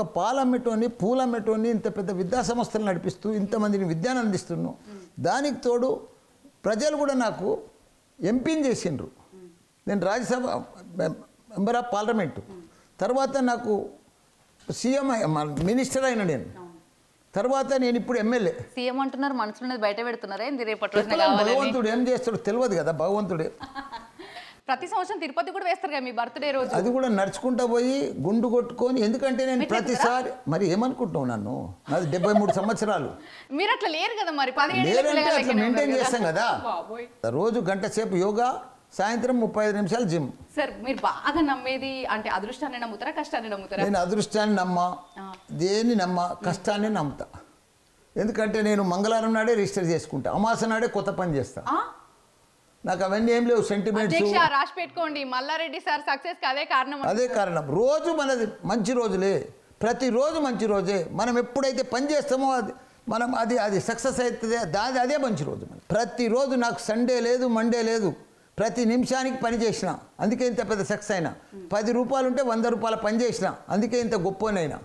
ఒక పాలమ్మటోని పూలమ్మటోని ఇంత పెద్ద విద్యా సంస్థలు నడిపిస్తూ ఇంతమందిని విద్యను అందిస్తున్నాను. దానికి తోడు ప్రజలు కూడా నాకు ఎంపీని చేసిండ్రు. నేను రాజ్యసభ మెంబర్ ఆఫ్ పార్లమెంటు, తర్వాత నాకు సీఎం మినిస్టర్ అయిన నేను, తర్వాత నేను ఇప్పుడు ఎమ్మెల్యే. సీఎం అంటున్నారు, మనసులో బయట పెడుతున్నారా ఏంది? రేపటి రోజున భగవంతుడు ఏం చేస్తాడు తెలియదు కదా, భగవంతుడే. ప్రతి సంవత్సరం తిరుపతి కూడా వేస్తారు కదా మీ బర్త్డే రోజు. అది కూడా నడుచుకుంటా పోయి గుండు కొట్టుకొని, ఎందుకంటే నేను ప్రతిసారి మరి ఏమనుకుంటున్నావు నన్ను, నాది 73 సంవత్సరాలు. మీరు అట్లా లేరు కదా మరి, అట్లా మెయింటైన్ చేస్తాం కదా. రోజు గంట సేపు యోగా, సాయంత్రం 35 నిమిషాలు జిమ్. సార్ మీరు బాగా నమ్మేది అంటే అదృష్టాన్ని నమ్ముతారా, కష్టాన్ని నమ్ముతారా? నేను అదృష్టాన్ని నమ్మా, దేన్ని నమ్మా, కష్టాన్ని నమ్ముతా. ఎందుకంటే నేను మంగళవారం నాడే రిజిస్టర్ చేసుకుంటా, అమాస నాడే కొత్త పని చేస్తా. నాకు అవన్నీ ఏం లేవు సెంటిమెంట్స్. రాసి పెట్టుకోండి, మల్లారెడ్డి సార్ సక్సెస్ కి అదే కారణం. అదే కారణం. రోజు మనది మంచి రోజులే, ప్రతిరోజు మంచి రోజే. మనం ఎప్పుడైతే పని చేస్తామో మనం అది సక్సెస్ అవుతుంది, అదే మంచి రోజు. ప్రతిరోజు నాకు సండే లేదు, మండే లేదు, ప్రతి నిమిషానికి పని చేసిన, అందుకే ఇంత పెద్ద సక్సెస్ అయినా. 10 రూపాయలు ఉంటే 100 రూపాయల పని చేసిన, అందుకే ఇంత గొప్పనైనా.